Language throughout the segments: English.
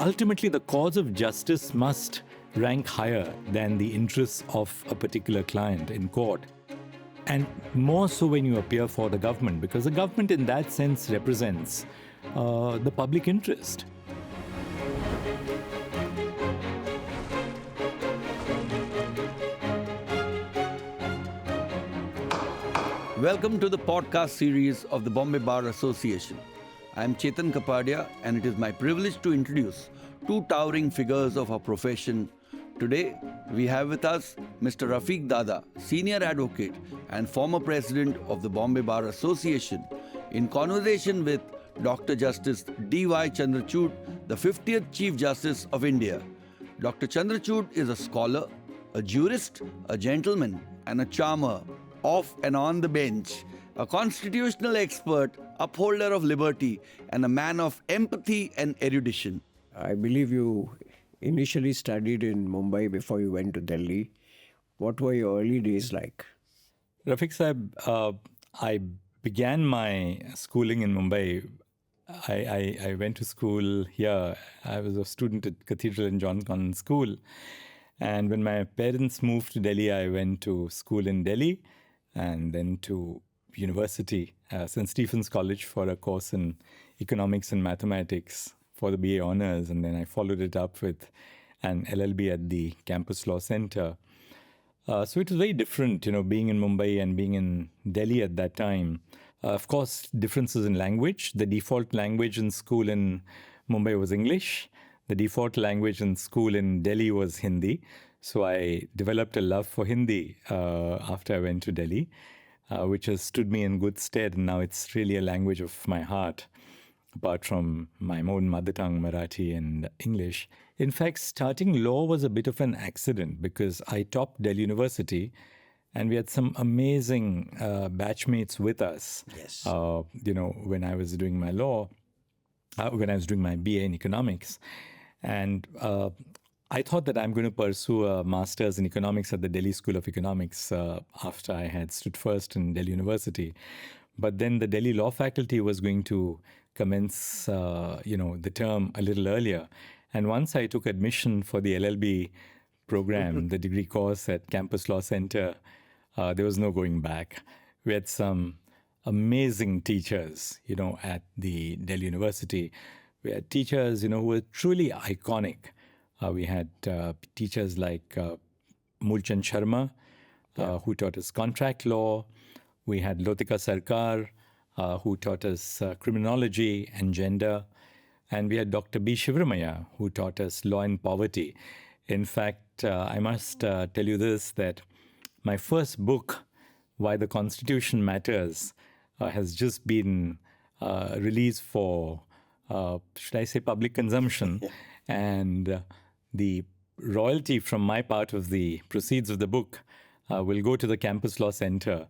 ultimately the cause of justice must rank higher than the interests of a particular client in court. And more so when you appear for the government, because the government in that sense represents the public interest. Welcome to the podcast series of the Bombay Bar Association. I am Chetan Kapadia, and it is my privilege to introduce two towering figures of our profession. Today, we have with us Mr. Rafique Dada, senior advocate and former president of the Bombay Bar Association, in conversation with Dr. Justice D.Y. Chandrachud, the 50th Chief Justice of India. Dr. Chandrachud is a scholar, a jurist, a gentleman, and a charmer off and on the bench, a constitutional expert, upholder of liberty, and a man of empathy and erudition. I believe you initially studied in Mumbai before you went to Delhi. What were your early days like? Rafique Sahib, I began my schooling in Mumbai. I went to school here. I was a student at Cathedral and John Connon School. And when my parents moved to Delhi, I went to school in Delhi and then to university, St. Stephen's College, for a course in economics and mathematics for the BA Honours. And then I followed it up with an LLB at the Campus Law Centre. So it was very different, being in Mumbai and being in Delhi at that time. Of course, differences in language. The default language in school in Mumbai was English. The default language in school in Delhi was Hindi. So I developed a love for Hindi after I went to Delhi, which has stood me in good stead. And now it's really a language of my heart, apart from my own mother tongue, Marathi and English. In fact, starting law was a bit of an accident because I topped Delhi University and we had some amazing batchmates with us. Yes. When I was doing my law, when I was doing my BA in economics. And I thought that I'm going to pursue a master's in economics at the Delhi School of Economics after I had stood first in Delhi University. But then the Delhi Law Faculty was going to commence, the term a little earlier. And once I took admission for the LLB program, the degree course at Campus Law Centre, there was no going back. We had some amazing teachers, at the Delhi University. We had teachers, who were truly iconic. We had teachers like Mulchand Sharma, who taught us contract law. We had Lotika Sarkar, who taught us criminology and gender. And we had Dr. B. Shivramaya, who taught us law and poverty. In fact, I must tell you this, that my first book, Why the Constitution Matters, has just been released for, should I say, public consumption. And the royalty from my part of the proceeds of the book will go to the Campus Law Centre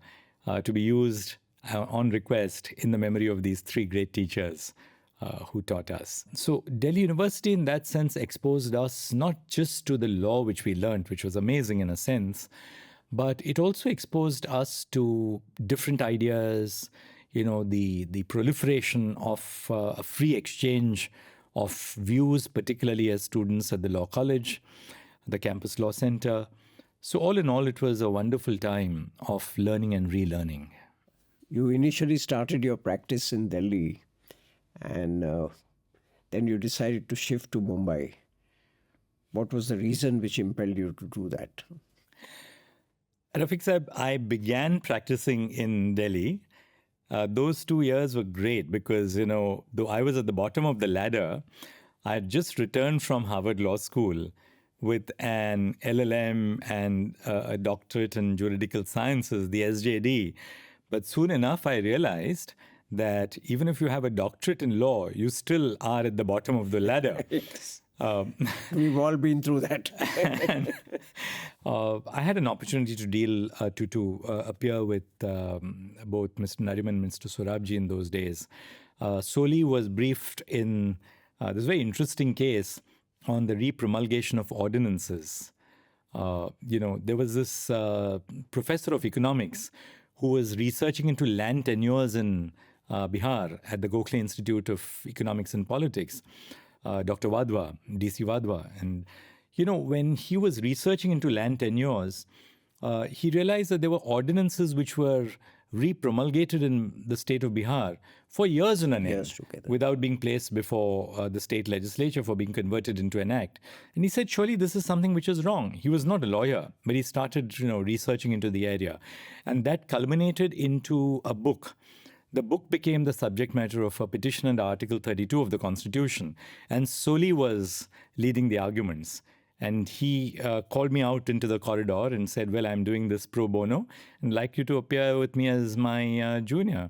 to be used on request in the memory of these three great teachers who taught us. So Delhi University in that sense exposed us not just to the law which we learned, which was amazing in a sense, but it also exposed us to different ideas, the proliferation of a free exchange of views, particularly as students at the Law College, the Campus Law Centre. So all in all, it was a wonderful time of learning and relearning. You initially started your practice in Delhi and then you decided to shift to Mumbai. What was the reason which impelled you to do that? Rafique Sahib, I began practicing in Delhi. Those 2 years were great because, though I was at the bottom of the ladder, I had just returned from Harvard Law School with an LLM and a doctorate in juridical sciences, the SJD. But soon enough, I realized that even if you have a doctorate in law, you still are at the bottom of the ladder. We've all been through that. And, I had an opportunity to deal, to appear with both Mr. Mariyam and Mr. Sorabji in those days. Soli was briefed in this very interesting case on the repromulgation of ordinances. There was this professor of economics who was researching into land tenures in Bihar at the Gokhale Institute of Economics and Politics. Dr. Wadhwa, DC Wadhwa. And, when he was researching into land tenures, he realized that there were ordinances which were re-promulgated in the state of Bihar for years on end without being placed before the state legislature for being converted into an act. And he said, surely this is something which is wrong. He was not a lawyer, but he started, researching into the area. And that culminated into a book. The book became the subject matter of a petition under Article 32 of the Constitution. And Soli was leading the arguments. And he called me out into the corridor and said, well, I'm doing this pro bono and like you to appear with me as my junior.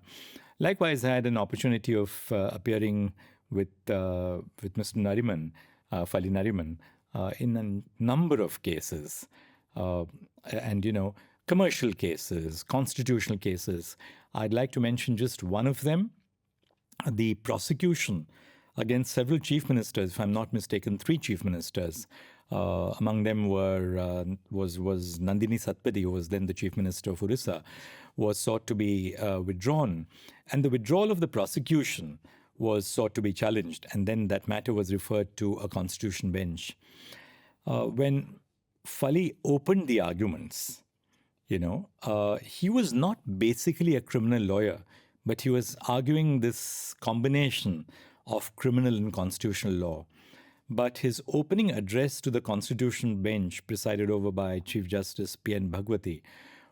Likewise, I had an opportunity of appearing with Mr. Nariman, Fali Nariman, in a number of cases. And, commercial cases, constitutional cases. I'd like to mention just one of them, the prosecution against several chief ministers, if I'm not mistaken, 3 chief ministers. Among them was Nandini Satpathy, who was then the chief minister of Orissa, was sought to be withdrawn. And the withdrawal of the prosecution was sought to be challenged. And then that matter was referred to a constitution bench. When Fali opened the arguments, he was not basically a criminal lawyer, but he was arguing this combination of criminal and constitutional law. But his opening address to the Constitutional Bench, presided over by Chief Justice P.N. Bhagwati,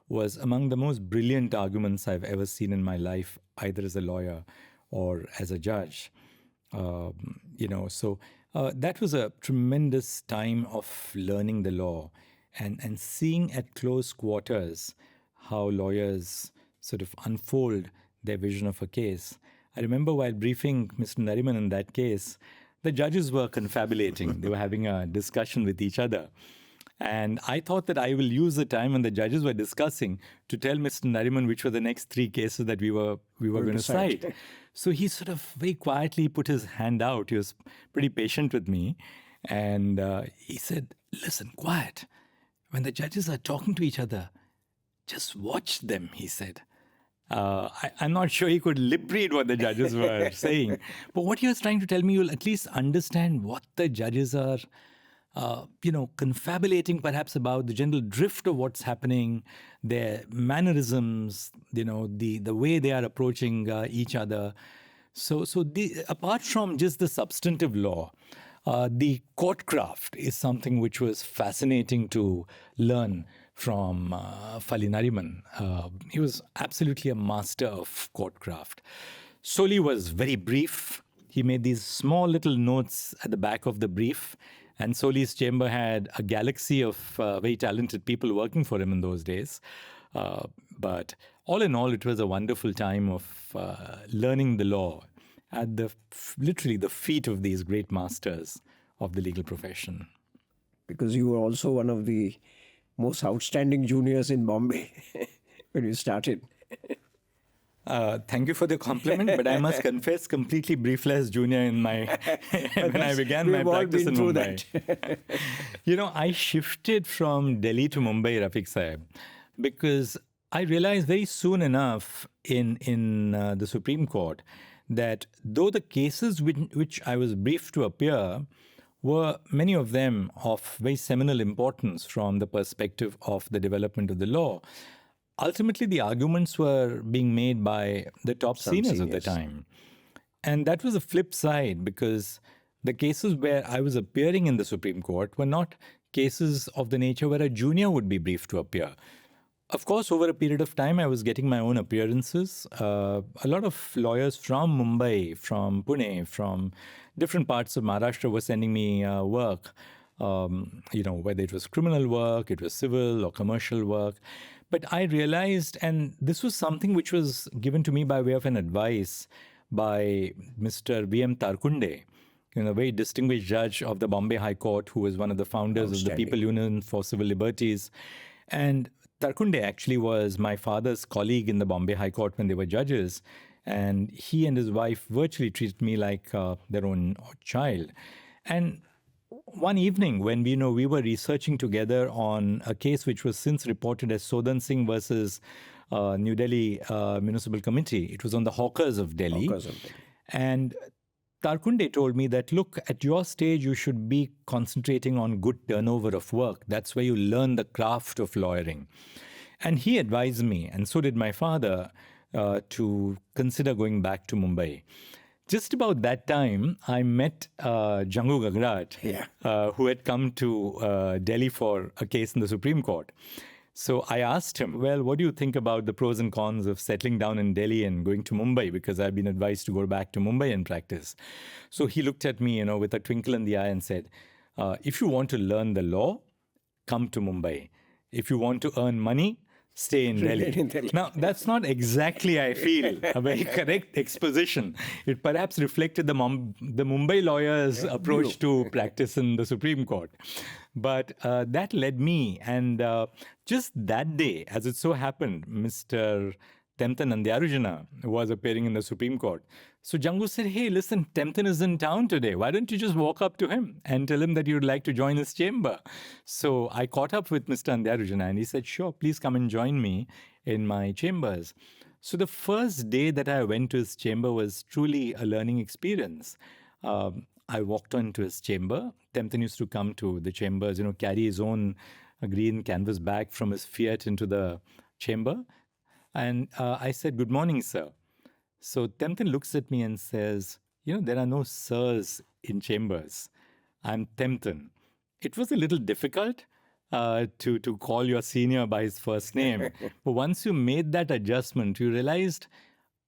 was among the most brilliant arguments I've ever seen in my life, either as a lawyer or as a judge. So that was a tremendous time of learning the law and seeing at close quarters how lawyers sort of unfold their vision of a case. I remember while briefing Mr. Nariman in that case, the judges were confabulating. They were having a discussion with each other. And I thought that I will use the time when the judges were discussing to tell Mr. Nariman which were the next 3 cases that we were going to cite. So he sort of very quietly put his hand out. He was pretty patient with me. And he said, listen, quiet. When the judges are talking to each other, just watch them, he said. I'm not sure he could lip read what the judges were saying. But what he was trying to tell me, you'll at least understand what the judges are, confabulating perhaps about the general drift of what's happening, their mannerisms, the way they are approaching each other. So apart from just the substantive law, the courtcraft is something which was fascinating to learn from Fali Nariman. He was absolutely a master of courtcraft. Soli was very brief. He made these small little notes at the back of the brief. And Soli's chamber had a galaxy of very talented people working for him in those days. But all in all, it was a wonderful time of learning the law at literally the feet of these great masters of the legal profession. Because you were also one of the most outstanding juniors in Bombay when you started. Thank you for the compliment, but I must confess, completely briefless junior in my when I began my practice in Mumbai. I shifted from Delhi to Mumbai, Rafique Sahib, because I realized very soon enough in the Supreme Court that though the cases which I was briefed to appear were many of them of very seminal importance from the perspective of the development of the law, ultimately the arguments were being made by the top seniors of the time. And that was a flip side, because the cases where I was appearing in the Supreme Court were not cases of the nature where a junior would be briefed to appear. Of course, over a period of time, I was getting my own appearances. A lot of lawyers from Mumbai, from Pune, from different parts of Maharashtra were sending me work, whether it was criminal work, it was civil or commercial work. But I realized, and this was something which was given to me by way of an advice by Mr. V.M. Tarkunde, a very distinguished judge of the Bombay High Court, who was one of the founders of the People Union for Civil Liberties. And Tarkunde actually was my father's colleague in the Bombay High Court when they were judges. And he and his wife virtually treated me like their own child. And one evening when we were researching together on a case which was since reported as Sodan Singh versus New Delhi Municipal Committee. It was on the hawkers of Delhi. And Tarkunde told me that, look, at your stage, you should be concentrating on good turnover of work. That's where you learn the craft of lawyering. And he advised me, and so did my father, to consider going back to Mumbai. Just about that time, I met Jangu Gagrat, who had come to Delhi for a case in the Supreme Court. So I asked him, well, what do you think about the pros and cons of settling down in Delhi and going to Mumbai? Because I've been advised to go back to Mumbai and practice. So he looked at me, with a twinkle in the eye and said, if you want to learn the law, come to Mumbai. If you want to earn money, stay in Delhi. Now, that's not exactly, I feel, a very correct exposition. It perhaps reflected the Mumbai lawyers' approach to practice in the Supreme Court. But that led me, and just that day, as it so happened, Mr. Temtan Nandyarujana was appearing in the Supreme Court. So Jangu said, hey, listen, Temtan is in town today. Why don't you just walk up to him and tell him that you'd like to join his chamber? So I caught up with Mr. Nandyarujana and he said, sure, please come and join me in my chambers. So the first day that I went to his chamber was truly a learning experience. I walked into his chamber. Temtan used to come to the chambers, carry his own green canvas bag from his Fiat into the chamber. And I said, good morning, sir. So Temtan looks at me and says, there are no sirs in chambers. I'm Temtan. It was a little difficult to call your senior by his first name. But once you made that adjustment, you realized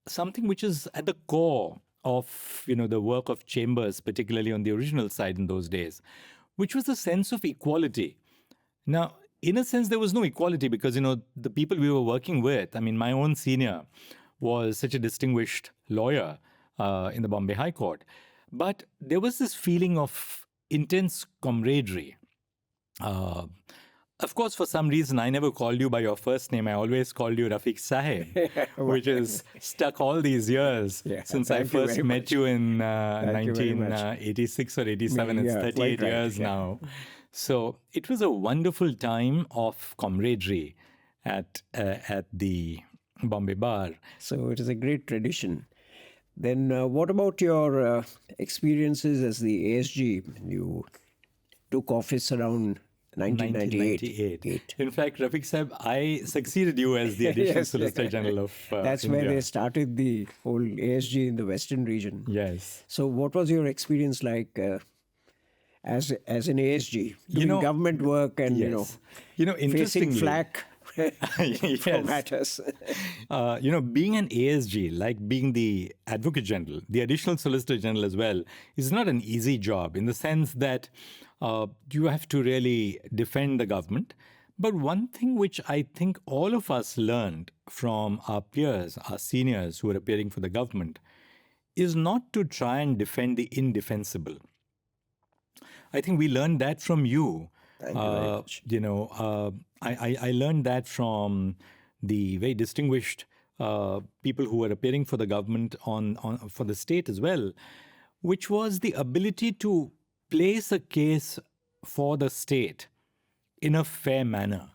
something which is at the core of, the work of chambers, particularly on the original side in those days, which was the sense of equality. Now, in a sense, there was no equality because, the people we were working with, my own senior was such a distinguished lawyer in the Bombay High Court. But there was this feeling of intense camaraderie. Of course, for some reason, I never called you by your first name. I always called you Rafique Saheb, which is stuck all these years since I first met you in 1986 or 87. It's 38 years now. So it was a wonderful time of camaraderie at the Bombay Bar. So it is a great tradition. Then what about your experiences as the ASG? You took office around 1998. In fact, Rafique Saheb, I succeeded you as the Additional Solicitor General of That's India. where they started the whole ASG in the Western region. Yes. So what was your experience like as an ASG, doing government work and, facing interestingly, flak for matters? Being an ASG, like being the Advocate General, the Additional Solicitor General as well, is not an easy job in the sense that you have to really defend the government. But one thing which I think all of us learned from our peers, our seniors who were appearing for the government, is not to try and defend the indefensible. I think we learned that from you. Thank you very much. I learned that from the very distinguished people who were appearing for the government for the state as well, which was the ability to place a case for the state in a fair manner.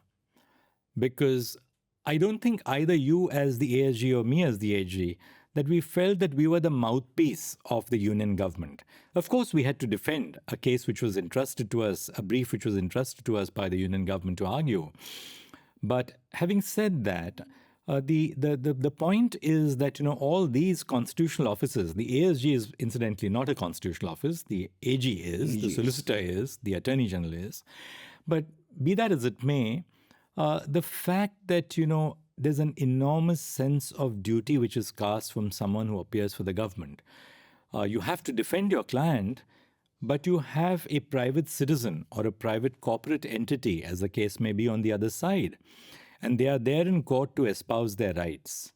Because I don't think either you as the ASG or me as the ASG that we felt that we were the mouthpiece of the union government. Of course, we had to defend a case which was entrusted to us, a brief which was entrusted to us by the union government to argue. But having said that, the point is that, all these constitutional offices, the ASG is incidentally not a constitutional office, the AG is, the solicitor is, the attorney general is. But be that as it may, the fact that, there's an enormous sense of duty which is cast from someone who appears for the government. You have to defend your client, but you have a private citizen or a private corporate entity, as the case may be, on the other side. And they are there in court to espouse their rights.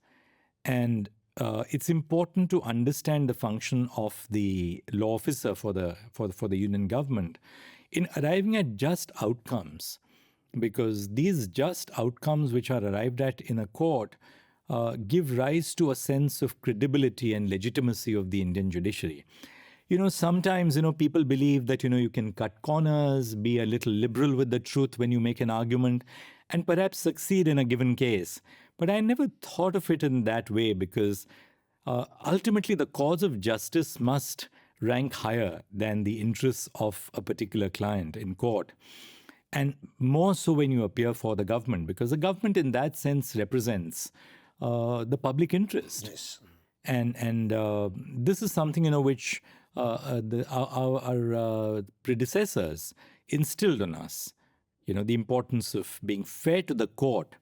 And it's important to understand the function of the law officer for the union government in arriving at just outcomes. Because these just outcomes which are arrived at in a court give rise to a sense of credibility and legitimacy of the Indian judiciary. Sometimes, people believe that, you can cut corners, be a little liberal with the truth when you make an argument, and perhaps succeed in a given case. But I never thought of it in that way because ultimately the cause of justice must rank higher than the interests of a particular client in court. And more so when you appear for the government, because the government in that sense represents the public interest. Yes. And this is something, which our predecessors instilled on us, the importance of being fair to the court.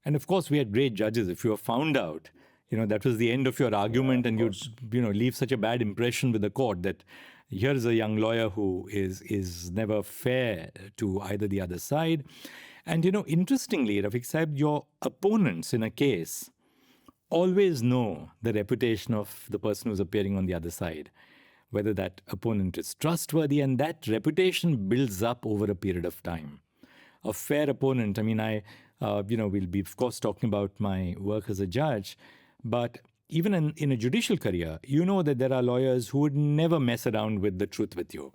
And of course, we had great judges. If you were found out, that was the end of your argument, and you'd, leave such a bad impression with the court that here's a young lawyer who is never fair to either the other side. And, interestingly, Rafique Saib, your opponents in a case always know the reputation of the person who's appearing on the other side, whether that opponent is trustworthy, and that reputation builds up over a period of time. A fair opponent, we'll be, of course, talking about my work as a judge, but even in a judicial career, that there are lawyers who would never mess around with the truth with you.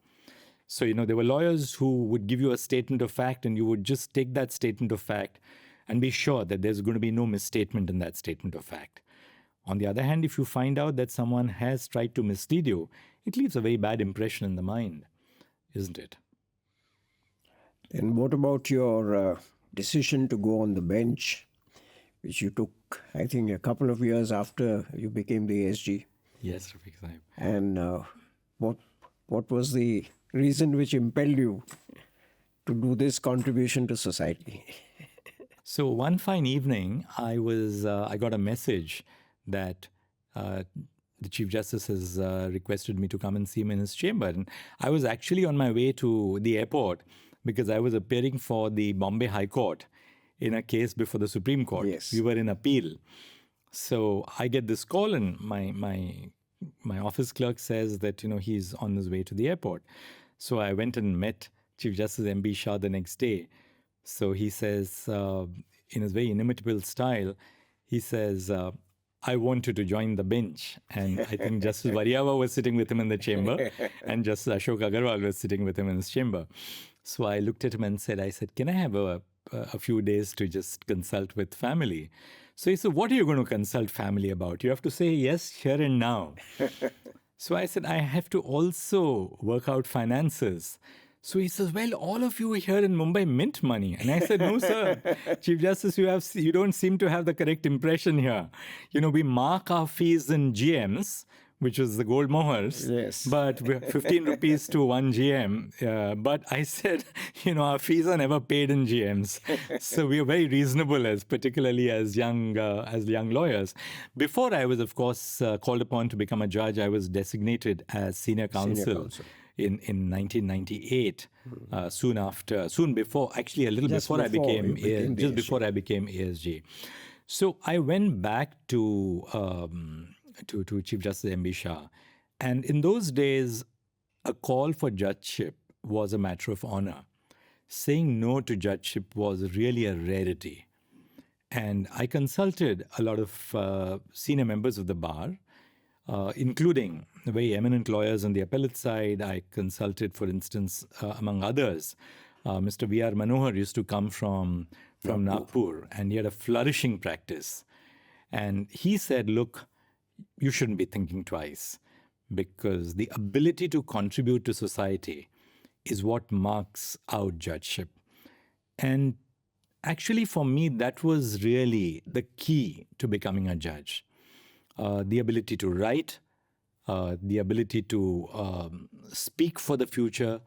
So, there were lawyers who would give you a statement of fact, and you would just take that statement of fact and be sure that there's going to be no misstatement in that statement of fact. On the other hand, if you find out that someone has tried to mislead you, it leaves a very bad impression in the mind, isn't it? And what about your decision to go on the bench, which you took, I think, a couple of years after you became the ASG? Yes, Rafique Saib. And what was the reason which impelled you to do this contribution to society? So one fine evening, I got a message that the Chief Justice has requested me to come and see him in his chamber. And I was actually on my way to the airport because I was appearing for the Bombay High Court in a case before the Supreme Court. Yes. We were in appeal. So I get this call, and my office clerk says that, he's on his way to the airport. So I went and met Chief Justice M.B. Shah the next day. So he says, in his very inimitable style, he says, I want you to join the bench. And I think Justice Variava was sitting with him in the chamber, and Justice Ashok Agarwal was sitting with him in his chamber. So I looked at him and said, can I have a few days to just consult with family? So he said, what are you going to consult family about? You have to say yes, here and now. So I said, I have to also work out finances. So he says, well, all of you here in Mumbai mint money. And I said, no, sir, Chief Justice, you don't seem to have the correct impression here. We mark our fees in GMs, which is the gold mohurs. Yes. But 15 rupees to 1 GM. But I said, our fees are never paid in GMs. So we are very reasonable, particularly as young lawyers. Before I was, of course, called upon to become a judge, I was designated as senior counsel. In 1998, soon before, actually a little before I became ASG. So I went back to Chief Justice M.B. Shah, and in those days, a call for judgeship was a matter of honor. Saying no to judgeship was really a rarity, and I consulted a lot of senior members of the bar, including very eminent lawyers on the appellate side. I consulted, for instance, among others, Mr. V.R. Manohar used to come from Nagpur, and he had a flourishing practice. And he said, look, you shouldn't be thinking twice, because the ability to contribute to society is what marks out judgeship. And actually, for me, that was really the key to becoming a judge. The ability to write, the ability to speak for the future,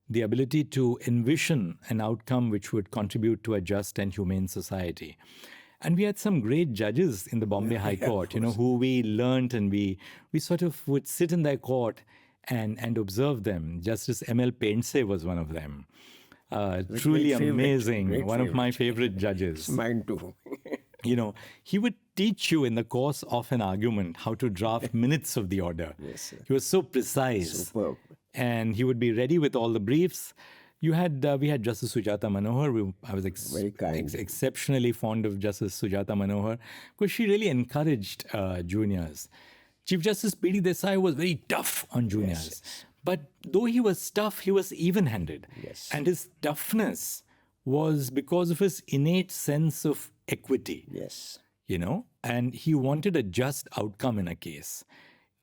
the ability to envision an outcome which would contribute to a just and humane society. And we had some great judges in the Bombay High Court, who we learnt, and we sort of would sit in their court and observe them. Justice M.L. Painse was one of them. Truly amazing, one of my favorite judges. Mine too. He would teach you in the course of an argument how to draft minutes of the order. Yes, sir. He was so precise. Superb. And he would be ready with all the briefs. We had Justice Sujata Manohar. I was Very kind. exceptionally fond of Justice Sujata Manohar because she really encouraged juniors. Chief Justice P.D. Desai was very tough on juniors. Yes. But though he was tough, he was even-handed. Yes. And his toughness was because of his innate sense of equity. Yes. And he wanted a just outcome in a case.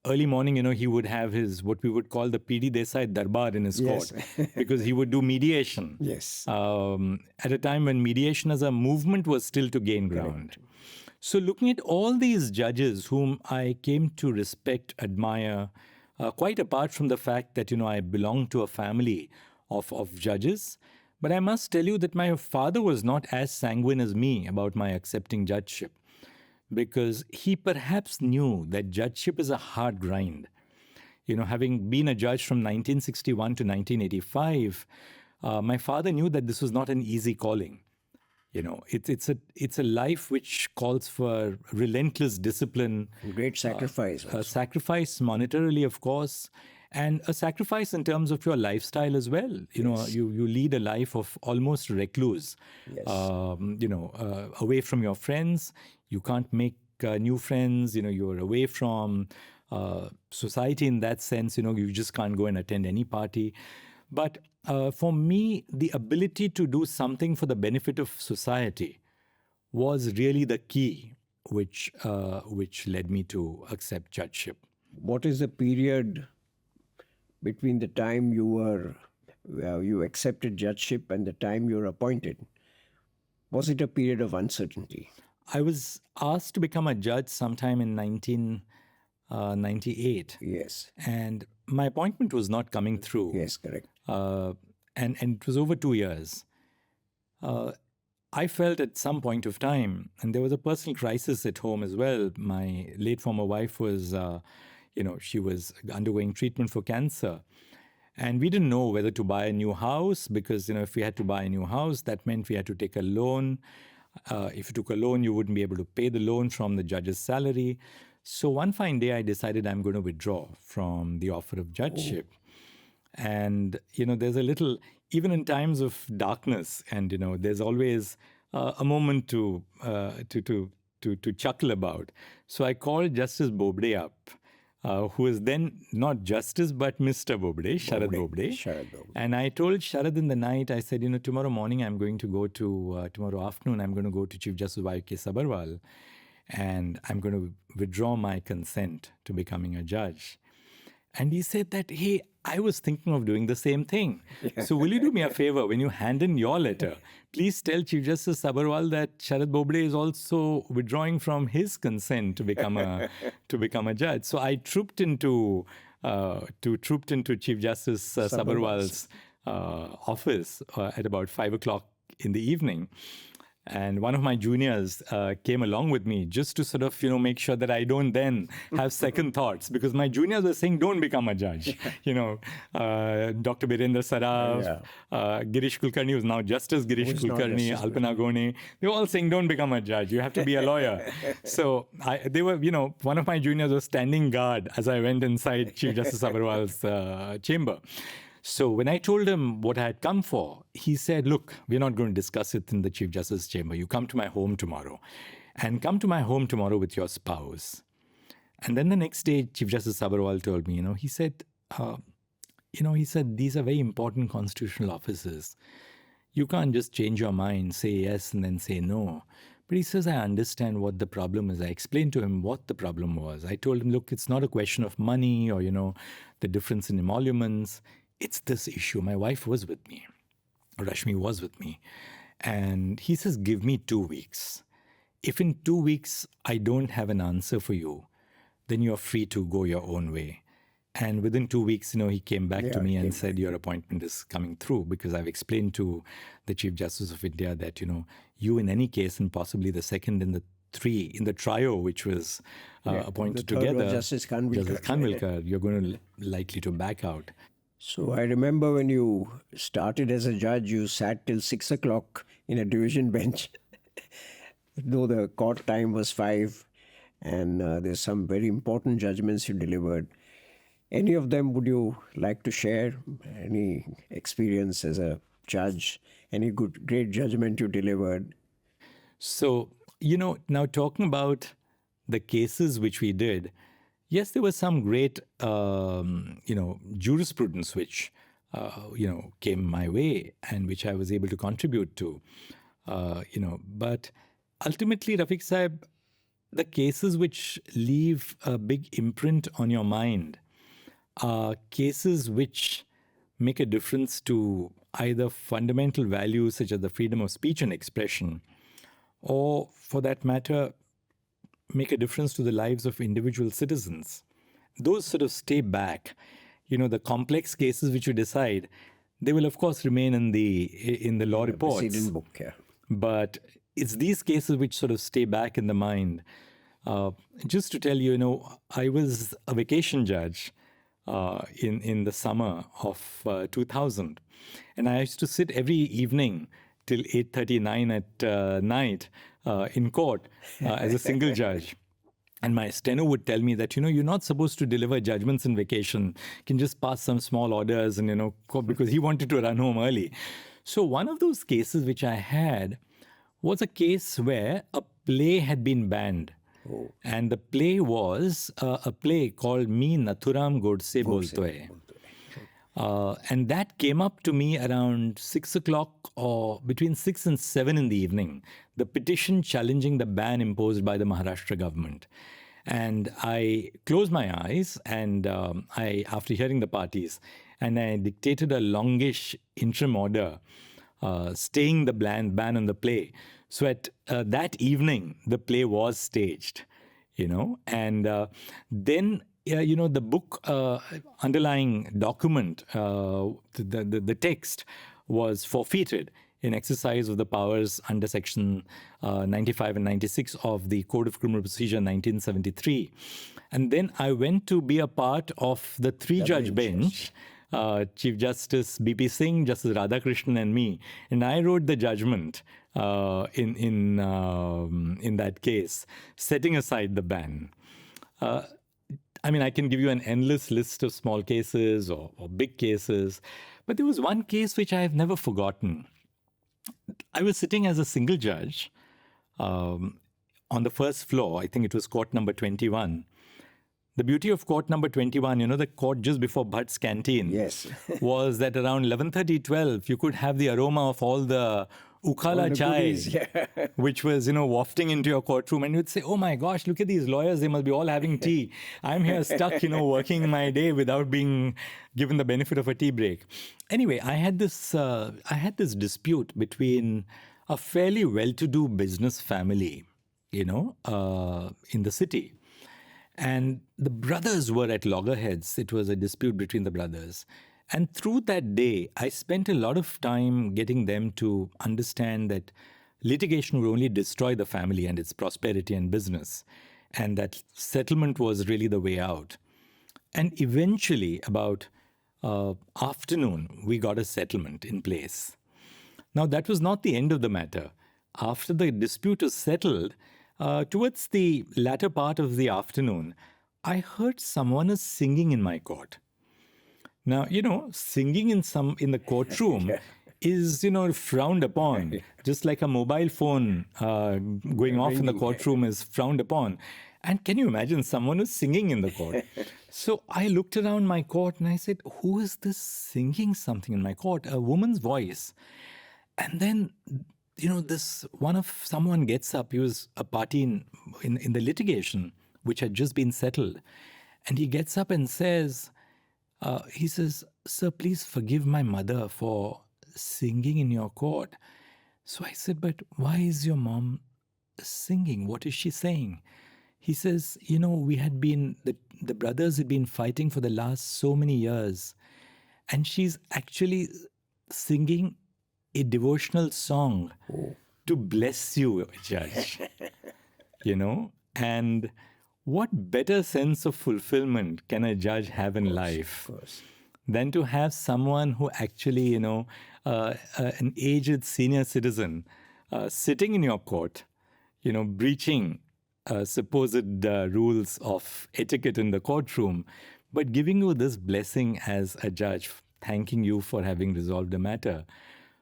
early morning, he would have his, what we would call the PD Desai Darbar in his Yes. court, because he would do mediation. Yes. At a time when mediation as a movement was still to gain ground. So looking at all these judges whom I came to respect, admire, quite apart from the fact that, I belong to a family of judges, but I must tell you that my father was not as sanguine as me about my accepting judgeship, because he perhaps knew that judgeship is a hard grind. Having been a judge from 1961 to 1985, my father knew that this was not an easy calling. It's a life which calls for relentless discipline, Great sacrifice. a sacrifice monetarily, of course, and a sacrifice in terms of your lifestyle as well. You lead a life of almost recluse. Yes. Away from your friends. You can't make new friends. You're away from society in that sense. You just can't go and attend any party. But for me, the ability to do something for the benefit of society was really the key, which led me to accept judgeship. What is the period between the time you accepted judgeship and the time you were appointed? Was it a period of uncertainty? I was asked to become a judge sometime in 1998. Yes. And my appointment was not coming through. Yes, correct. And it was over 2 years. I felt at some point of time, and there was a personal crisis at home as well. My late former wife was, she was undergoing treatment for cancer. And we didn't know whether to buy a new house, because, if we had to buy a new house, that meant we had to take a loan. If you took a loan, you wouldn't be able to pay the loan from the judge's salary. So one fine day, I decided I'm going to withdraw from the offer of judgeship. And, there's a little, even in times of darkness, and, there's always a moment to chuckle about. So I called Justice Bobde up, who is then not Justice, but Mr. Bobde, Sharad Bobde. And I told Sharad in the night, I said, tomorrow morning I'm going to go to, tomorrow afternoon, I'm going to go to Chief Justice Y.K. Sabarwal, and I'm going to withdraw my consent to becoming a judge. And he said that, hey, I was thinking of doing the same thing. So will you do me a favor? When you hand in your letter, please tell Chief Justice Sabarwal that Sharad Bobde is also withdrawing from his consent to become a judge. So I trooped into Chief Justice Sabarwal's office at about 5 o'clock in the evening. And one of my juniors came along with me just to sort of, make sure that I don't then have second thoughts, because my juniors were saying, don't become a judge. Dr. Birendra Saraf, Girish Kulkarni, who's now Justice Girish Kulkarni, Alpana Gone, they were all saying, don't become a judge. You have to be a lawyer. So they were, one of my juniors was standing guard as I went inside Chief Justice Sabarwal's chamber. So when I told him what I had come for, he said, look, we're not going to discuss it in the Chief Justice's chamber. You come to my home tomorrow, and come to my home tomorrow with your spouse. And then the next day, Chief Justice Sabarwal told me, he said, these are very important constitutional offices. You can't just change your mind, say yes, and then say no. But he says, I understand what the problem is. I explained to him what the problem was. I told him, look, it's not a question of money or, the difference in emoluments. It's this issue. My wife was with me. Rashmi was with me. And he says, give me 2 weeks. If in 2 weeks I don't have an answer for you, then you're free to go your own way. And within 2 weeks, he came back to me and said, your appointment is coming through, because I've explained to the Chief Justice of India that, you in any case, and possibly the second in the trio, which was appointed together, Justice Khanwilkar, you're going to likely to back out. So I remember when you started as a judge, you sat till 6 o'clock in a division bench, though the court time was 5, and there's some very important judgments you delivered. Any of them would you like to share? Any experience as a judge? Any great judgment you delivered? So, now talking about the cases which we did, yes, there was some great, jurisprudence which, came my way and which I was able to contribute to, But ultimately, Rafique Saib, the cases which leave a big imprint on your mind are cases which make a difference to either fundamental values such as the freedom of speech and expression, or for that matter, make a difference to the lives of individual citizens. Those sort of stay back. The complex cases which you decide, they will of course remain in the law reports. Precedent book, yeah. But it's these cases which sort of stay back in the mind. Just to tell you, I was a vacation judge in the summer of 2000. And I used to sit every evening till 8:39 at night in court as a single judge. And my steno would tell me that, you're not supposed to deliver judgments in vacation. You can just pass some small orders and, because he wanted to run home early. So one of those cases which I had was a case where a play had been banned. Oh. And the play was a play called Me Nathuram Godse Boltoe. And that came up to me around 6 o'clock or between 6 and 7 in the evening, the petition challenging the ban imposed by the Maharashtra government. And I closed my eyes and after hearing the parties, and I dictated a longish interim order staying the ban on the play. So at that evening, the play was staged, and then the book underlying document, the text was forfeited in exercise of the powers under section 95 and 96 of the Code of Criminal Procedure 1973. And then I went to be a part of the three-judge bench, Chief Justice B.P. Singh, Justice Radhakrishnan, and me. And I wrote the judgment in that case, setting aside the ban. I can give you an endless list of small cases or big cases, but there was one case which I have never forgotten. I was sitting as a single judge on the first floor. I think it was court number 21. The beauty of court number 21, the court just before Bhatt's canteen, yes, was that around 11:30, 12, you could have the aroma of all the Ukhala chai, yeah. which was, wafting into your courtroom. And you'd say, oh my gosh, look at these lawyers. They must be all having tea. I'm here stuck, working my day without being given the benefit of a tea break. Anyway, I had this dispute between a fairly well-to-do business family, in the city. And the brothers were at loggerheads. It was a dispute between the brothers. And through that day, I spent a lot of time getting them to understand that litigation would only destroy the family and its prosperity and business, and that settlement was really the way out. And eventually, about afternoon, we got a settlement in place. Now, that was not the end of the matter. After the dispute was settled, towards the latter part of the afternoon, I heard someone is singing in my court. Now, singing in the courtroom is, frowned upon, just like a mobile phone going off in the courtroom is frowned upon. And can you imagine someone who's singing in the court? So I looked around my court and I said, who is this singing something in my court? A woman's voice. And then, someone gets up. He was a party in the litigation, which had just been settled. And he gets up and says, sir, please forgive my mother for singing in your court. So I said, but why is your mom singing? What is she saying? He says, we had been, the brothers had been fighting for the last so many years. And she's actually singing a devotional song to bless you, Judge. And what better sense of fulfillment can a judge have in life than to have someone who actually, an aged senior citizen sitting in your court, breaching supposed rules of etiquette in the courtroom, but giving you this blessing as a judge, thanking you for having resolved the matter.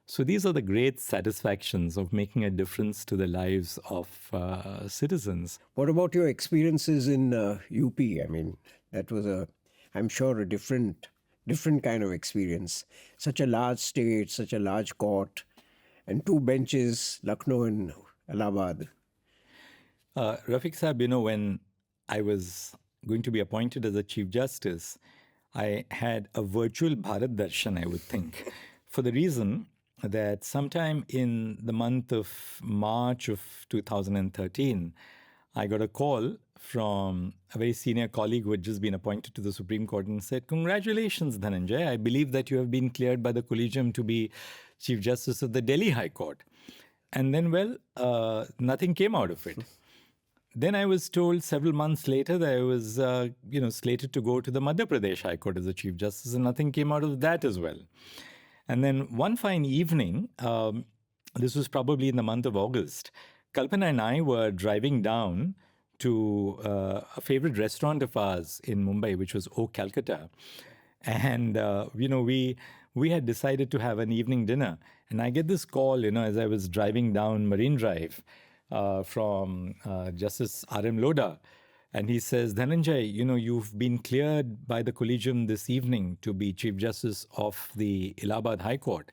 So these are the great satisfactions of making a difference to the lives of citizens. What about your experiences in UP? That was I'm sure a different kind of experience. Such a large state, such a large court, and two benches, Lucknow and Allahabad. Rafique Saab, when I was going to be appointed as a Chief Justice, I had a virtual Bharat Darshan, I would think, for the reason that sometime in the month of March of 2013, I got a call from a very senior colleague who had just been appointed to the Supreme Court and said, "Congratulations, Dhananjay. I believe that you have been cleared by the Collegium to be Chief Justice of the Delhi High Court." And then, nothing came out of it. Then I was told several months later that I was, slated to go to the Madhya Pradesh High Court as a Chief Justice, and nothing came out of that as well. And then one fine evening, this was probably in the month of August, Kalpana and I were driving down to a favorite restaurant of ours in Mumbai, which was O Calcutta. And, we had decided to have an evening dinner. And I get this call, as I was driving down Marine Drive from Justice R.M. Lodha. And he says, "Dhananjay, you've been cleared by the Collegium this evening to be Chief Justice of the Allahabad High Court."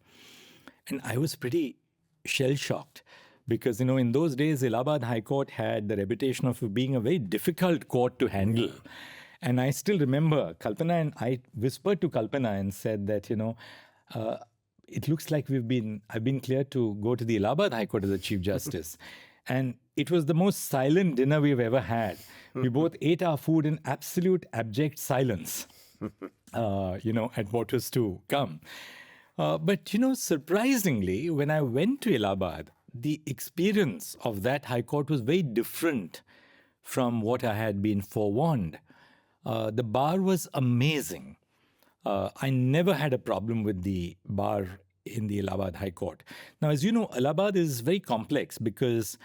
And I was pretty shell-shocked because, in those days, Allahabad High Court had the reputation of being a very difficult court to handle. And I still remember Kalpana, and I whispered to Kalpana and said that, it looks like I've been cleared to go to the Allahabad High Court as a Chief Justice. And it was the most silent dinner we've ever had. We both ate our food in absolute abject silence, at what was to come. But surprisingly, when I went to Allahabad, the experience of that High Court was very different from what I had been forewarned. The bar was amazing. I never had a problem with the bar in the Allahabad High Court. Now, as you know, Allahabad is very complex because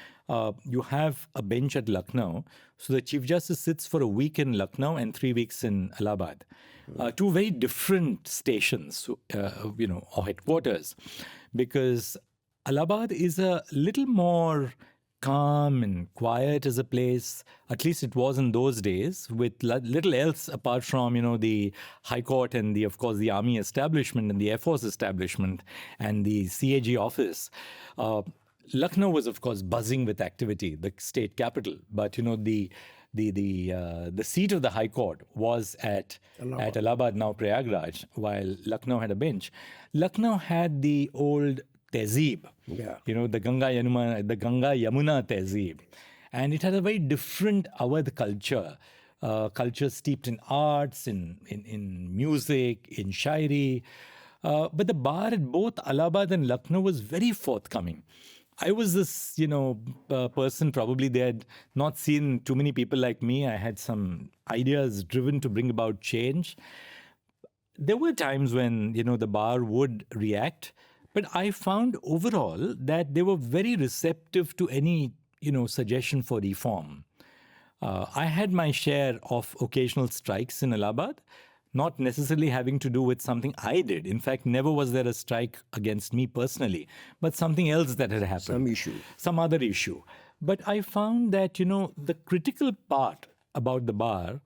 you have a bench at Lucknow. So the Chief Justice sits for a week in Lucknow and 3 weeks in Allahabad. Two very different stations, or headquarters, because Allahabad is a little more calm and quiet as a place. At least it was in those days, with little else apart from, the High Court and of course, the Army establishment and the Air Force establishment and the CAG office. Lucknow was, of course, buzzing with activity, the state capital. But, the seat of the High Court was at Allahabad, now Prayagraj, while Lucknow had a bench. Lucknow had the old tehzeeb, the Ganga Yamuna tehzeeb. And it had a very different Awadh culture, culture steeped in arts, in music, in shairi. But the bar at both Allahabad and Lucknow was very forthcoming. I was this, person, probably they had not seen too many people like me. I had some ideas driven to bring about change. There were times when, the bar would react. But I found overall that they were very receptive to any, suggestion for reform. I had my share of occasional strikes in Allahabad, not necessarily having to do with something I did. In fact, never was there a strike against me personally, but something else that had happened. Some issue. Some other issue. But I found that, the critical part about the bar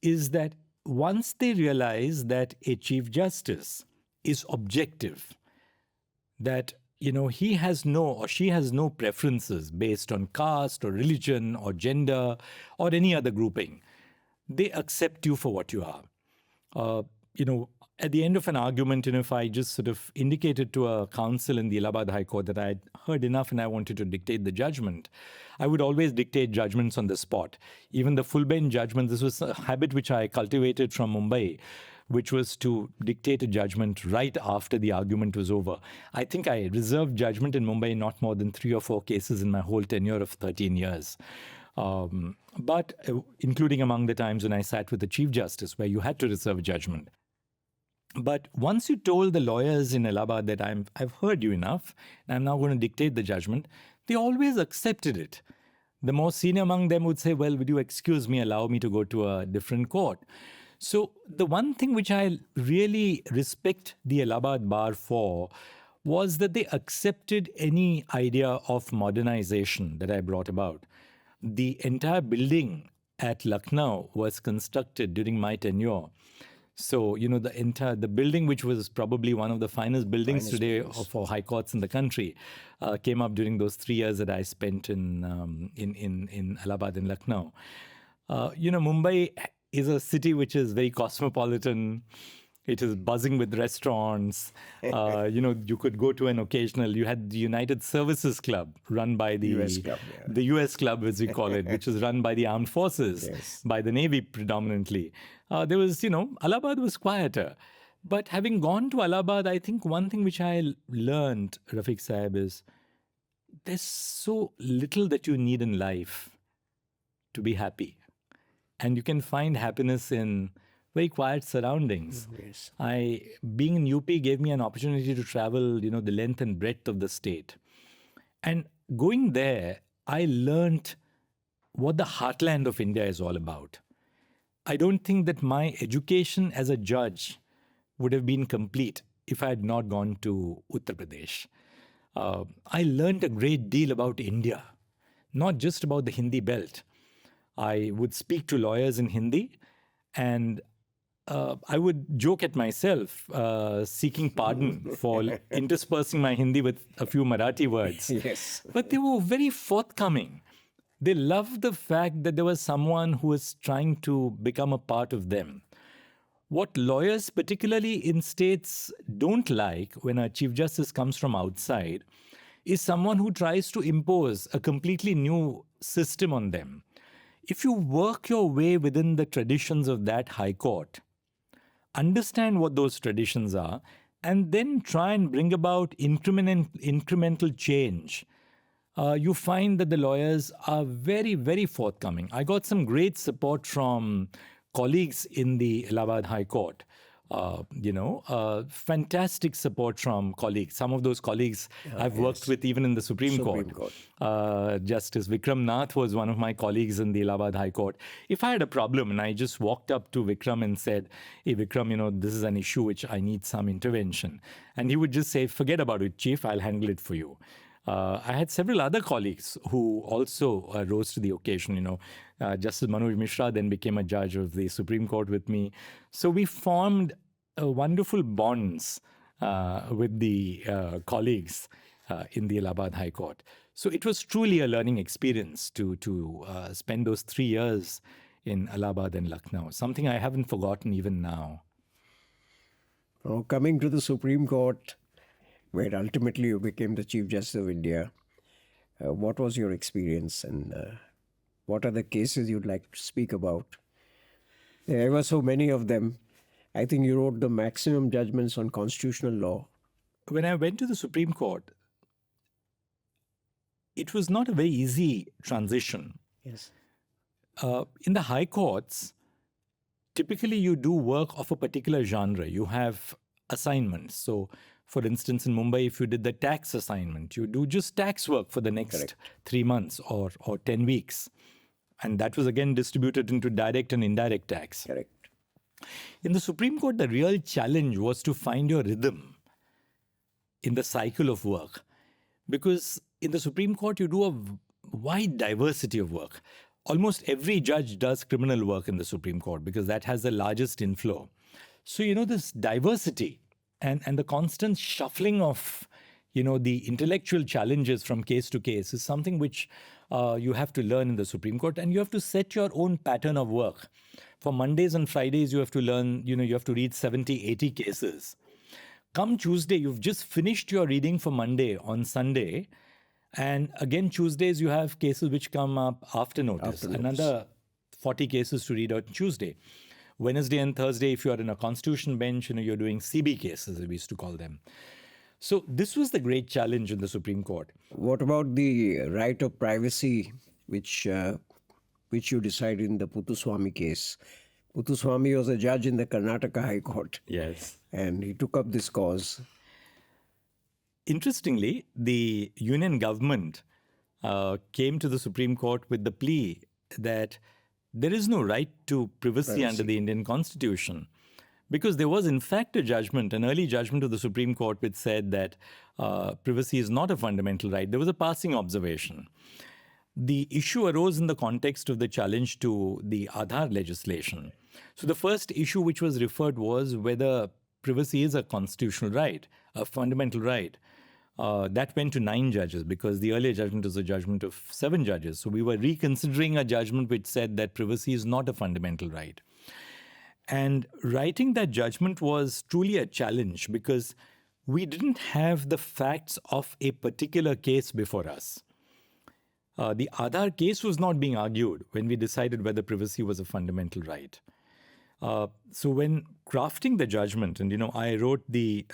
is that once they realize that a Chief Justice is objective, that, he has no or she has no preferences based on caste or religion or gender or any other grouping. They accept you for what you are. At the end of an argument, if I just sort of indicated to a counsel in the Allahabad High Court that I'd heard enough and I wanted to dictate the judgment, I would always dictate judgments on the spot. Even the full bench judgment, this was a habit which I cultivated from Mumbai, which was to dictate a judgment right after the argument was over. I think I reserved judgment in Mumbai not more than 3 or 4 cases in my whole tenure of 13 years. But including among the times when I sat with the Chief Justice, where you had to reserve judgment. But once you told the lawyers in Allahabad that I've heard you enough, and I'm now going to dictate the judgment, they always accepted it. The more senior among them would say, "Well, would you excuse me, allow me to go to a different court?" So the one thing which I really respect the Allahabad bar for was that they accepted any idea of modernization that I brought about. The entire building at Lucknow was constructed during my tenure So, the building, which was probably one of the finest buildings today for high courts in the country, came up during those 3 years that I spent in Allahabad and Lucknow. Mumbai is a city which is very cosmopolitan. It is buzzing with restaurants. You could go to an occasional. You had the United Services Club, run by the US Club, the US Club, as we call it, which is run by the armed forces, by the Navy predominantly. There was, Allahabad was quieter. But having gone to Allahabad, I think one thing which I learned, Rafique Sahib, is there's so little that you need in life to be happy. And you can find happiness in very quiet surroundings. Yes. Being in UP gave me an opportunity to travel, the length and breadth of the state. And going there, I learned what the heartland of India is all about. I don't think that my education as a judge would have been complete if I had not gone to Uttar Pradesh. I learned a great deal about India, not just about the Hindi belt. I would speak to lawyers in Hindi, and I would joke at myself, seeking pardon for interspersing my Hindi with a few Marathi words. Yes. But they were very forthcoming. They loved the fact that there was someone who was trying to become a part of them. What lawyers, particularly in states, don't like when a Chief Justice comes from outside is someone who tries to impose a completely new system on them. If you work your way within the traditions of that High Court, understand what those traditions are, and then try and bring about incremental change, you find that the lawyers are very, very forthcoming. I got some great support from colleagues in the Allahabad High Court. Fantastic support from colleagues. Some of those colleagues I've worked with even in the Supreme Court. Justice Vikram Nath was one of my colleagues in the Allahabad High Court. If I had a problem and I just walked up to Vikram and said, hey, Vikram, this is an issue which I need some intervention. And he would just say, forget about it, Chief, I'll handle it for you. I had several other colleagues who also rose to the occasion. Justice Manoj Mishra then became a judge of the Supreme Court with me. So we formed wonderful bonds with the colleagues in the Allahabad High Court. So it was truly a learning experience to spend those 3 years in Allahabad and Lucknow, something I haven't forgotten even now. Oh, coming to the Supreme Court, where ultimately you became the Chief Justice of India, what was your experience, and what are the cases you'd like to speak about? There were so many of them. I think you wrote the maximum judgments on constitutional law. When I went to the Supreme Court, it was not a very easy transition. Yes. In the high courts, typically you do work of a particular genre. You have assignments. So, for instance, in Mumbai, if you did the tax assignment, you do just tax work for the next 3 months or 10 weeks. And that was again distributed into direct and indirect tax. Correct. In the Supreme Court, the real challenge was to find your rhythm in the cycle of work. Because in the Supreme Court, you do a wide diversity of work. Almost every judge does criminal work in the Supreme Court because that has the largest inflow. So, this diversity and the constant shuffling of, the intellectual challenges from case to case is something which you have to learn in the Supreme Court, and you have to set your own pattern of work. For Mondays and Fridays, you have to learn, you have to read 70, 80 cases. Come Tuesday, you've just finished your reading for Monday on Sunday. And again, Tuesdays, you have cases which come up after notice. Another 40 cases to read on Tuesday. Wednesday and Thursday, if you're in a constitution bench, you're doing CB cases, we used to call them. So this was the great challenge in the Supreme Court. What about the right of privacy, which you decided in the Puthuswamy case? Puthuswamy was a judge in the Karnataka High Court. Yes. And he took up this cause. Interestingly, the union government came to the Supreme Court with the plea that there is no right to privacy under the Indian Constitution. Because there was, in fact, a judgment, an early judgment of the Supreme Court which said that privacy is not a fundamental right. There was a passing observation. The issue arose in the context of the challenge to the Aadhaar legislation. So the first issue which was referred was whether privacy is a constitutional right, a fundamental right. That went to 9 judges because the earlier judgment was a judgment of 7 judges. So we were reconsidering a judgment which said that privacy is not a fundamental right. And writing that judgment was truly a challenge because we didn't have the facts of a particular case before us. The Aadhaar case was not being argued when we decided whether privacy was a fundamental right. So when crafting the judgment, and I wrote the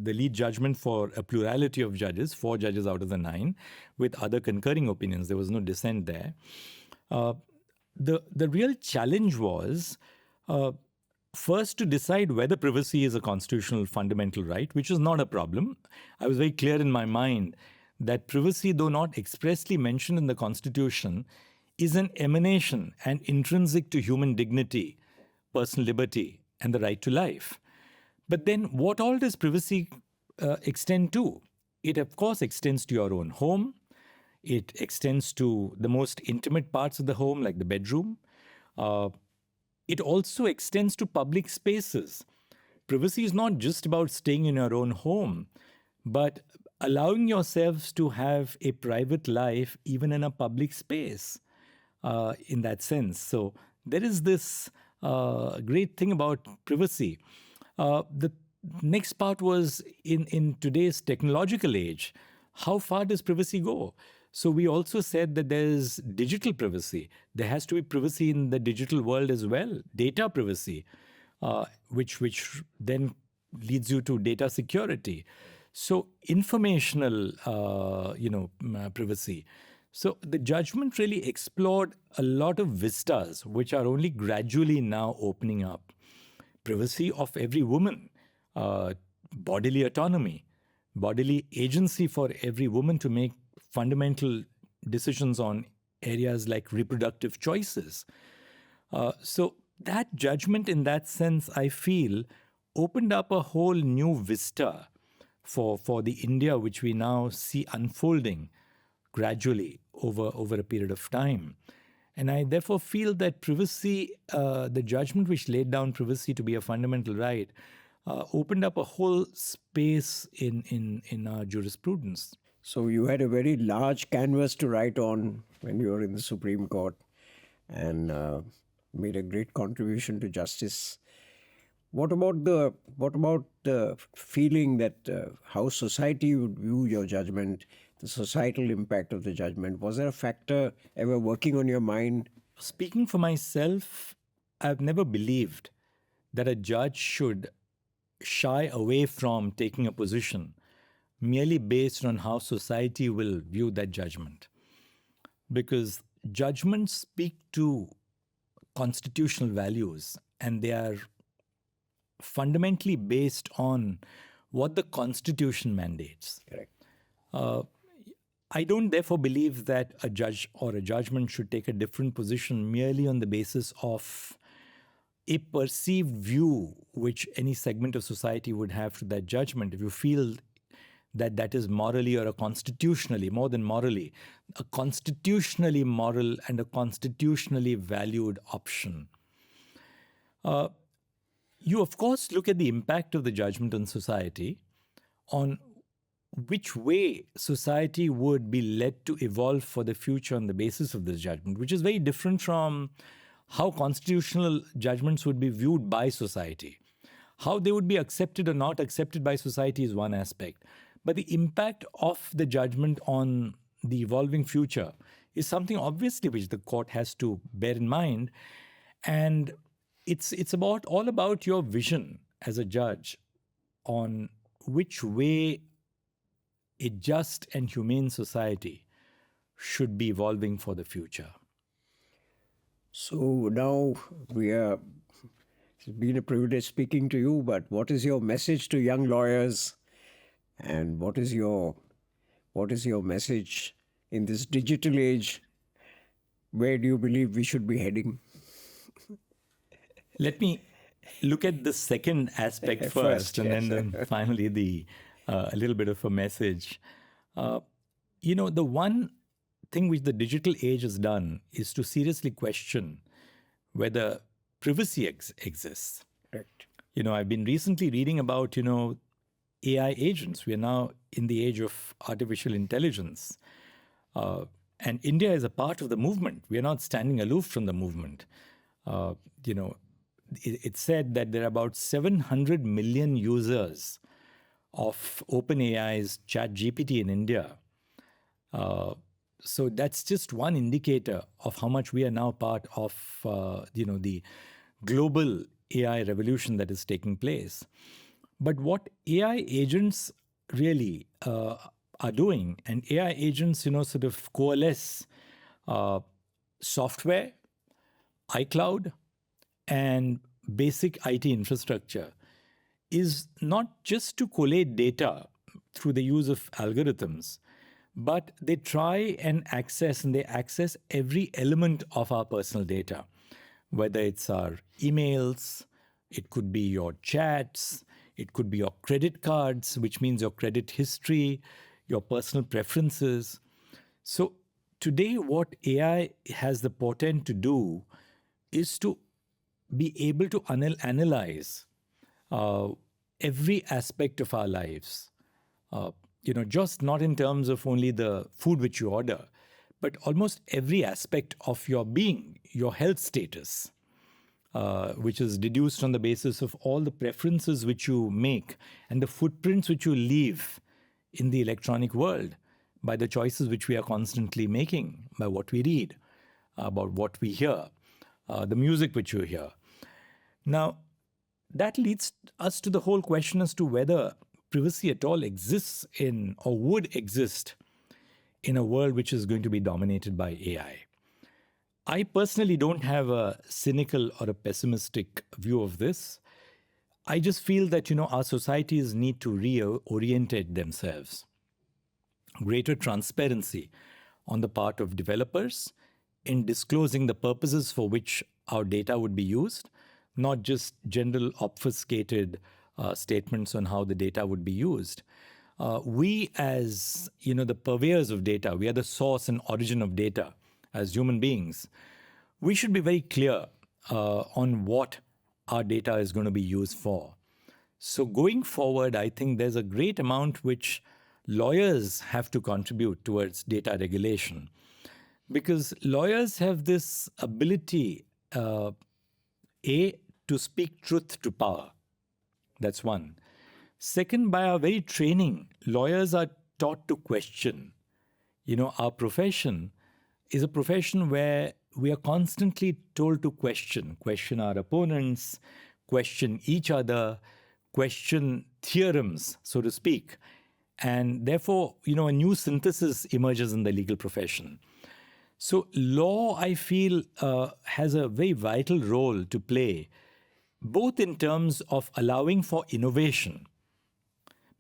lead judgment for a plurality of judges, 4 judges out of the 9, with other concurring opinions. There was no dissent there. The real challenge was first to decide whether privacy is a constitutional fundamental right, which is not a problem. I was very clear in my mind that privacy, though not expressly mentioned in the Constitution, is an emanation and intrinsic to human dignity, personal liberty, and the right to life. But then what all does privacy extend to? It, of course, extends to your own home. It extends to the most intimate parts of the home, like the bedroom. It also extends to public spaces. Privacy is not just about staying in your own home, but allowing yourselves to have a private life even in a public space in that sense. So there is this great thing about privacy. The next part was in today's technological age, how far does privacy go? So we also said that there's digital privacy. There has to be privacy in the digital world as well, data privacy, which then leads you to data security. So informational, privacy. So the judgment really explored a lot of vistas, which are only gradually now opening up. Privacy of every woman, bodily autonomy, bodily agency for every woman to make fundamental decisions on areas like reproductive choices. So that judgment, in that sense, I feel, opened up a whole new vista for the India which we now see unfolding gradually over a period of time. And I therefore feel that privacy, the judgment which laid down privacy to be a fundamental right, opened up a whole space in our jurisprudence. So you had a very large canvas to write on when you were in the Supreme Court and made a great contribution to justice. What about the feeling that how society would view your judgment, the societal impact of the judgment? Was there a factor ever working on your mind? Speaking for myself, I've never believed that a judge should shy away from taking a position merely based on how society will view that judgment. Because judgments speak to constitutional values, and they are fundamentally based on what the Constitution mandates. Correct. I don't therefore believe that a judge or a judgment should take a different position merely on the basis of a perceived view which any segment of society would have to that judgment. If you feel that that is morally or a constitutionally, more than morally, a constitutionally moral and a constitutionally valued option. You, of course, look at the impact of the judgment on society, on which way society would be led to evolve for the future on the basis of this judgment, which is very different from how constitutional judgments would be viewed by society. How they would be accepted or not accepted by society is one aspect. But the impact of the judgment on the evolving future is something obviously which the court has to bear in mind. And it's all about your vision as a judge on which way a just and humane society should be evolving for the future. So now it's been a privilege speaking to you, but what is your message to young lawyers? And what is your message in this digital age? Where do you believe we should be heading? Let me look at the second aspect first, and then finally a little bit of a message. The one thing which the digital age has done is to seriously question whether privacy exists. Correct. I've been recently reading about, AI agents. We are now in the age of artificial intelligence. And India is a part of the movement. We are not standing aloof from the movement. It's said that there are about 700 million users of OpenAI's ChatGPT in India. So that's just one indicator of how much we are now part of, the global AI revolution that is taking place. But what AI agents really are doing, and AI agents, sort of coalesce software, iCloud, and basic IT infrastructure, is not just to collate data through the use of algorithms, but they try and access every element of our personal data, whether it's our emails, it could be your chats, it could be your credit cards, which means your credit history, your personal preferences. So today, what AI has the potent to do is to be able to analyze every aspect of our lives. Just not in terms of only the food which you order, but almost every aspect of your being, your health status, which is deduced on the basis of all the preferences which you make and the footprints which you leave in the electronic world by the choices which we are constantly making, by what we read, about what we hear, the music which you hear. Now, that leads us to the whole question as to whether privacy at all exists in or would exist in a world which is going to be dominated by AI. I personally don't have a cynical or a pessimistic view of this. I just feel that, our societies need to reorientate themselves. Greater transparency on the part of developers in disclosing the purposes for which our data would be used, not just general obfuscated statements on how the data would be used. We as, the purveyors of data, we are the source and origin of data as human beings. We should be very clear on what our data is going to be used for. So going forward, I think there's a great amount which lawyers have to contribute towards data regulation, because lawyers have this ability, to speak truth to power. That's one. Second, by our very training, lawyers are taught to question. Our profession is a profession where we are constantly told to question our opponents, question each other, question theorems, so to speak. And therefore, a new synthesis emerges in the legal profession. So law, I feel, has a very vital role to play, both in terms of allowing for innovation,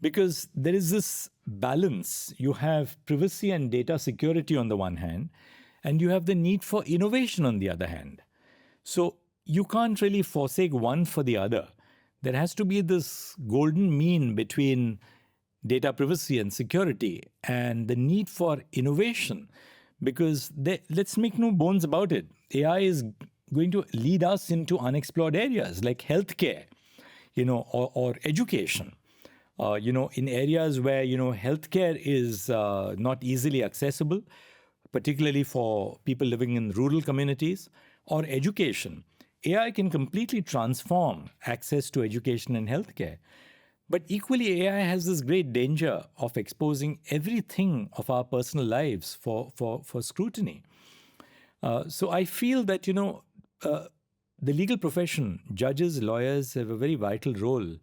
because there is this balance. You have privacy and data security on the one hand, and you have the need for innovation on the other hand. So you can't really forsake one for the other. There has to be this golden mean between data privacy and security and the need for innovation, because let's make no bones about it. AI is going to lead us into unexplored areas like healthcare, or education. In areas where, healthcare is not easily accessible, particularly for people living in rural communities, or education. AI can completely transform access to education and healthcare. But equally, AI has this great danger of exposing everything of our personal lives for scrutiny. So I feel that, the legal profession, judges, lawyers, have a very vital role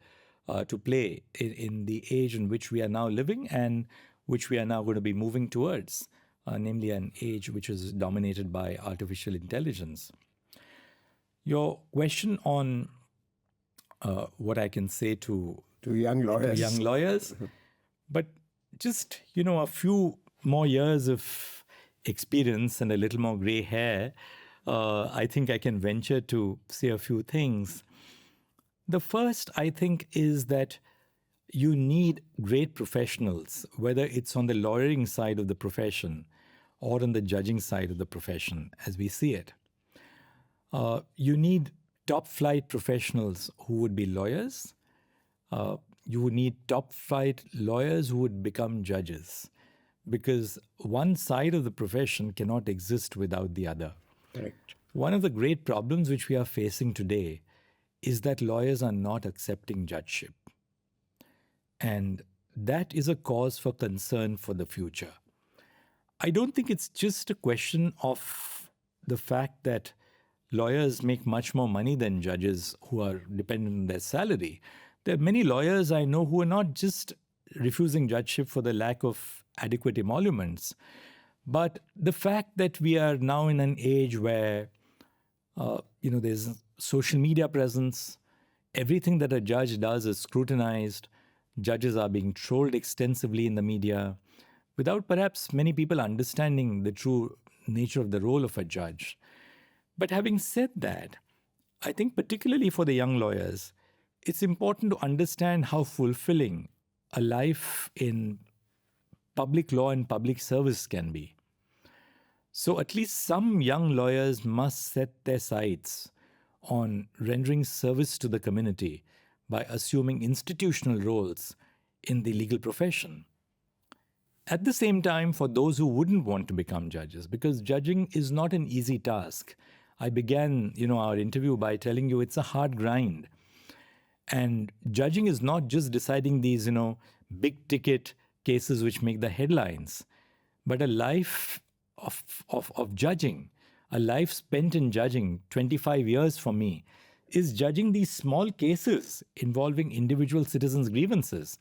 to play in the age in which we are now living and which we are now going to be moving towards, namely an age which is dominated by artificial intelligence. Your question on what I can say to young lawyers. But just, a few more years of experience and a little more gray hair, I think I can venture to say a few things. The first, I think, is that you need great professionals, whether it's on the lawyering side of the profession or on the judging side of the profession, as we see it. You need top flight professionals who would be lawyers. You would need top flight lawyers who would become judges, because one side of the profession cannot exist without the other. Correct. One of the great problems which we are facing today is that lawyers are not accepting judgeship. And that is a cause for concern for the future. I don't think it's just a question of the fact that lawyers make much more money than judges who are dependent on their salary. There are many lawyers I know who are not just refusing judgeship for the lack of adequate emoluments, but the fact that we are now in an age where there's social media presence, everything that a judge does is scrutinized, judges are being trolled extensively in the media, without perhaps many people understanding the true nature of the role of a judge. But having said that, I think particularly for the young lawyers, it's important to understand how fulfilling a life in public law and public service can be. So at least some young lawyers must set their sights on rendering service to the community by assuming institutional roles in the legal profession. At the same time, for those who wouldn't want to become judges, because judging is not an easy task. I began, our interview by telling you it's a hard grind. And judging is not just deciding these, big ticket cases which make the headlines, but a life of judging, a life spent in judging, 25 years for me, is judging these small cases involving individual citizens' grievances,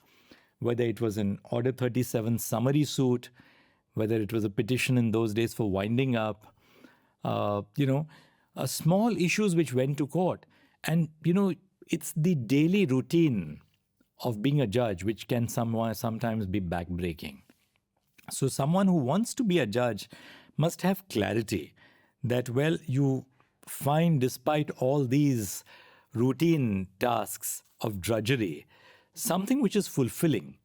whether it was an Order 37 summary suit, whether it was a petition in those days for winding up, small issues which went to court. And, it's the daily routine of being a judge which can sometimes be backbreaking. So someone who wants to be a judge must have clarity that, you find despite all these routine tasks of drudgery, something which is fulfilling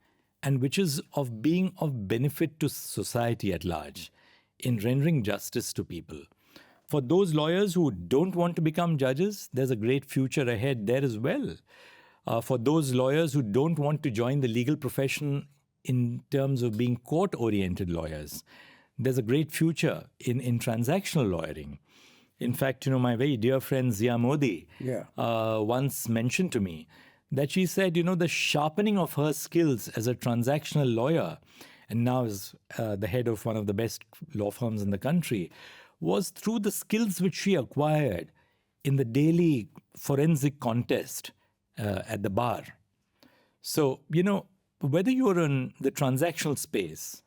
and which is of being of benefit to society at large in rendering justice to people. For those lawyers who don't want to become judges, there's a great future ahead there as well. For those lawyers who don't want to join the legal profession in terms of being court-oriented lawyers, there's a great future in transactional lawyering. In fact, my very dear friend Zia Modi once mentioned to me that she said, the sharpening of her skills as a transactional lawyer, and now is the head of one of the best law firms in the country, was through the skills which she acquired in the daily forensic contest at the bar. So, whether you're in the transactional space,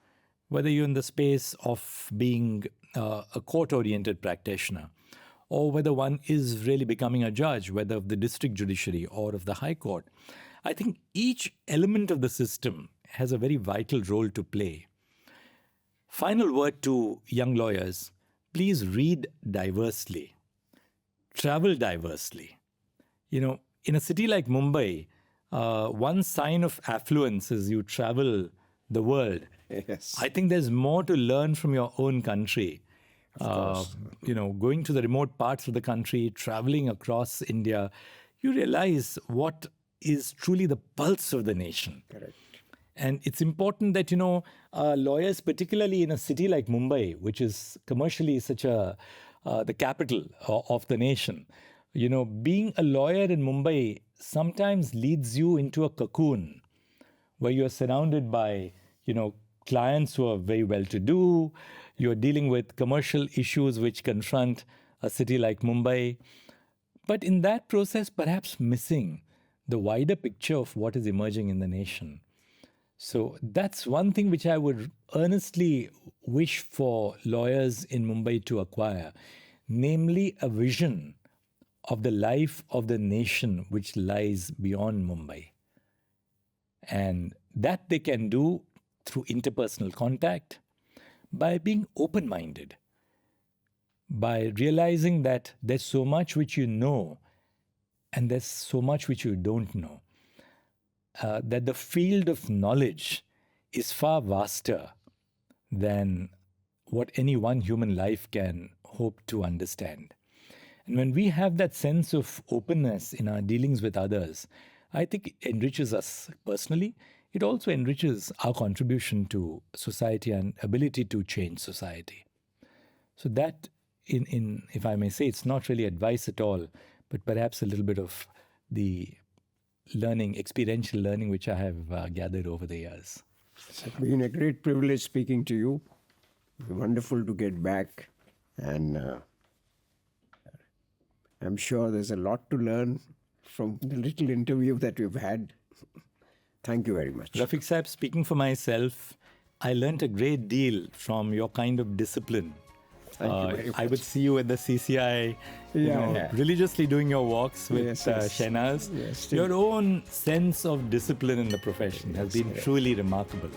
whether you're in the space of being a court-oriented practitioner, or whether one is really becoming a judge, whether of the district judiciary or of the high court, I think each element of the system has a very vital role to play. Final word to young lawyers: please read diversely, travel diversely. In a city like Mumbai, one sign of affluence is you travel the world. Yes. I think there's more to learn from your own country. Going to the remote parts of the country, traveling across India, you realize what is truly the pulse of the nation. Correct. And it's important that, lawyers, particularly in a city like Mumbai, which is commercially such the capital of the nation, being a lawyer in Mumbai sometimes leads you into a cocoon where you're surrounded by, clients who are very well-to-do. You're dealing with commercial issues which confront a city like Mumbai. But in that process, perhaps missing the wider picture of what is emerging in the nation. So that's one thing which I would earnestly wish for lawyers in Mumbai to acquire, namely a vision of the life of the nation which lies beyond Mumbai. And that they can do through interpersonal contact, by being open-minded, by realizing that there's so much which you know and there's so much which you don't know. That the field of knowledge is far vaster than what any one human life can hope to understand. And when we have that sense of openness in our dealings with others, I think it enriches us personally. It also enriches our contribution to society and ability to change society. So that, if I may say, it's not really advice at all, but perhaps a little bit of the learning, experiential learning, which I have gathered over the years. It's been a great privilege speaking to you. Wonderful to get back. And I'm sure there's a lot to learn from the little interview that we've had. Thank you very much. Rafique Saab, speaking for myself, I learnt a great deal from your kind of discipline. Thank you very much. I would see you at the CCI, religiously doing your walks with Shehnaz. Yes, your own sense of discipline in the profession has been truly remarkable.